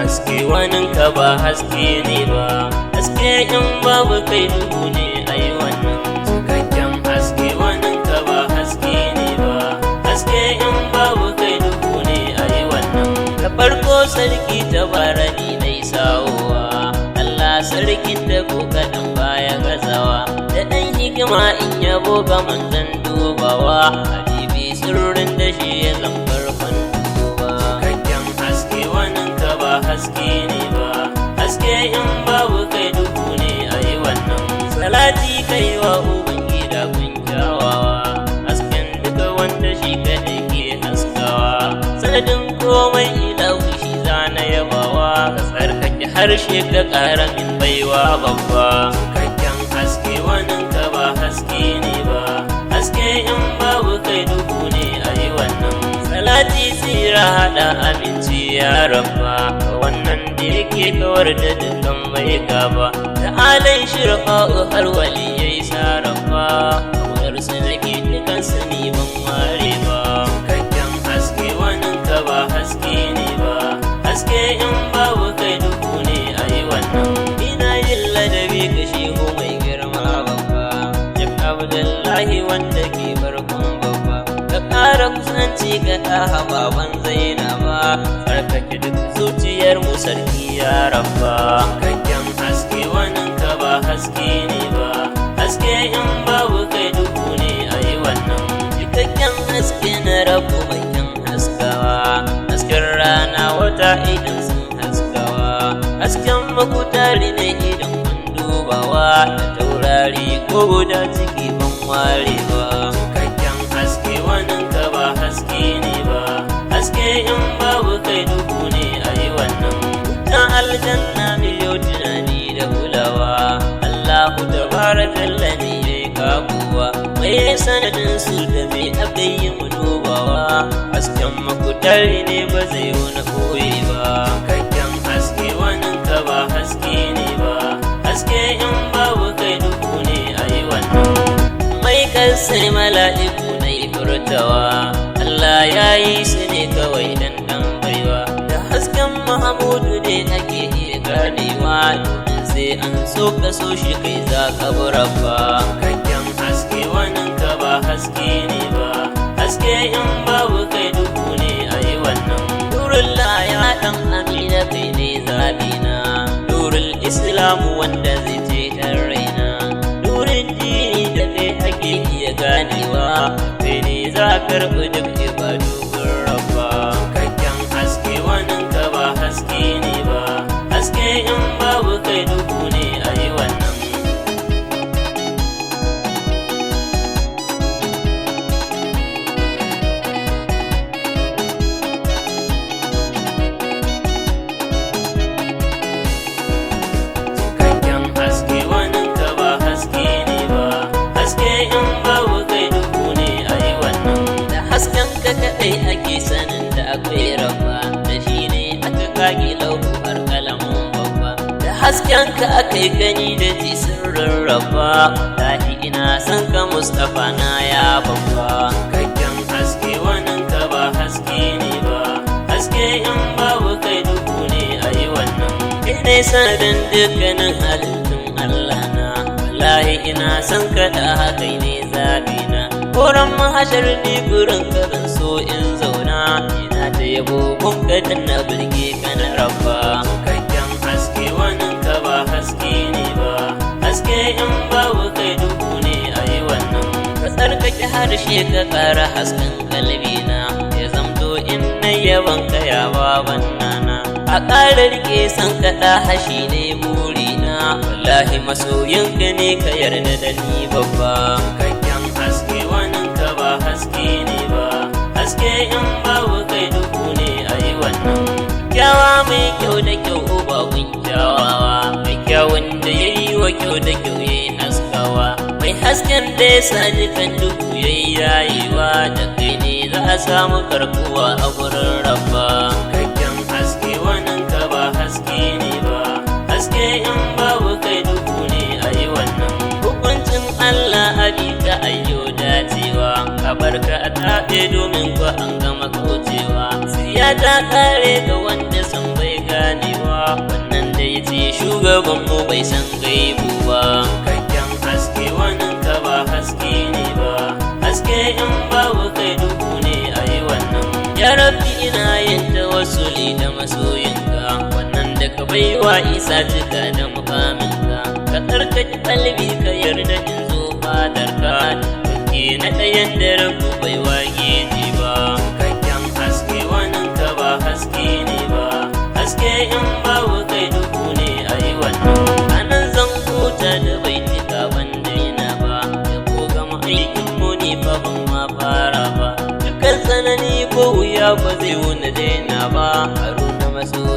haske waninka ba haske ne ba, haske in babu kai duhu ne ai wannan. Cikakken haske waninka ba haske ne ba, haske in babu kai duhu ne ai wannan. Da farko sarki tabarani dai sawowa, Allah sarkin da ko kaɗan baya gazawa, da ɗan hikima in yabo ga manzan dubawa, habibi sirrin da shi ya zambar duba. Cikakken haske waninka ba haske ne ba, haske in babu kai duhu ne ai wannan. Salati kai wa ubangida kun kyawawa, hasken duka wanda shi kaɗai ke haskawa, sanadin komai ilahu shi zana yabawa, ka tsarkake harshe ka ƙara min baiwa babba. Cikakken haske waninka ba haske ne ba, haske in babu kai duhu ne ai wannan. Salati tsira haɗa aminci ya rabba, wannan da yake kawar da dukan mai gaba, da alai shirfa'u har wali yayi sarrafa, kawar su nake dukan su ni ban ware ba. Cikakken haske waninka ba haske ne ba, haske in babu kai duhu ne ai wannan. Ina yin ladabi ga shehu mai girma babba, Jab Abdullahi wanda ke barkon babba, ka ƙara kusanci ga ɗaha baban Zainaba, tsarkake duk zuciyar mu sarki ya rabba. Cikakken haske waninka ba haske ne ba, haske in babu kai duhu ne ai wannan. Cikakken haske na rabu mai kyan haskawa, hasken rana wata idan sun haskawa, hasken makutari ne idan kun dubawa, da taurari ko guda ciki ban warewa. Cikakken haske waninka ba haske ne ba, haske in babu kai duhu ne ai wannan. Dan aljanna miliyo tunani da kulawa, Allahu tabarakalla ne yayi kabuwa, mai sanadin su da mai abayi mu dubawa, hasken makutari ne ba zai wani koyi ba. Cikakken haske waninka ba haske ne ba, haske in babu kai duhu ne ai wannan. Mai kasar mala'iku na furtawa, Allah ya yi su ne kawai dan baiwa, da hasken Mahamudu ne ake iya ganewa, domin sai an so ka so shi kai za ka burabba. Cikakken haske waninka ba haske ne ba, haske in babu kai duhu ne ai wannan. Nurul ya dan amina kai ne zabina, nurul islamu wanda zai ceton raina, nurin dini da kai ake iya ganewa, kai ne za ka karɓi duk ibadu gun rabba. Cikakken haske waninka ba haske ne ba, haske in babu kai duhu ne ai wannan. Cikakken haske waninka ba haske ne ba, haske in babu kai duhu ne ai wannan. Da hasken ka kaɗai ake sanin da akwai rabba, da shi ne aka kage lauhu har kalamun babba, da hasken ka aka yi gani da ji sirrin rabba, lahi ina son ka Mustapha na ya babba. Cikakken haske waninka ba haske ne ba, haske in babu kai duhu ne ai wannan. Kai ne sanadin dukkanin halittun Allah na, wallahi ina son ka da haka ne zabina, koran mahashar ne gurin ka zan so in zauna, ina ta yabo kun kadan na birge ka na rabba. Cikakken haske waninka ba haske ne ba, haske in babu kai duhu ne ai wannan. Ka tsarkake harshe ka ƙara hasken kalbina, ya zamto in na yaban ka ya baban nana, a ƙara rike san kaɗa hashi ne burina, wallahi masoyinka ne ka yarda da ni babba. Cikakken haske waninka ba haske ne ba, haske in babu kai duhu ne ai wannan. Kyawa mai kyau da kyau uba kun kyawawa, mai kyawun da ya yi wa kyau da kyau ya yi haskawa, mai hasken da ya sa dukan duhu ya yi yayewa, da kai ne za a samu karkuwa a gurin rabba. Cikakken haske waninka ba haske ne ba, haske in babu kai duhu ne ai wannan. Hukuncin Allah abi ka ayyo dacewa, ka barka a taɓe domin ko an gama kaucewa, siya ta kare ga wanda sun bai ganewa. ya ce shugaban mu bai san gaibu ba. Cikakken haske wannan ka ba haske ne ba, haske in babu kai duhu ne a yi wannan. Ya rabbi ina yin tawassuli da masoyinka, wannan da ka baiwa Isa cika da mukaminka. Ka tsarkake kalbi ka yarda in zo fadarka, kake na ɗayan da rabu bai wage ji ba. Cikakken haske wannan ka ba haske ne ba, haske in babu kai duhu ne a yi wannan. Anan zan huta da baitika ban daina ba, da ko gama aikin mu ne fa ban ma fara ba. Dukkan tsanani ko wuya ba zai wuna daina ba, Haruna masoyi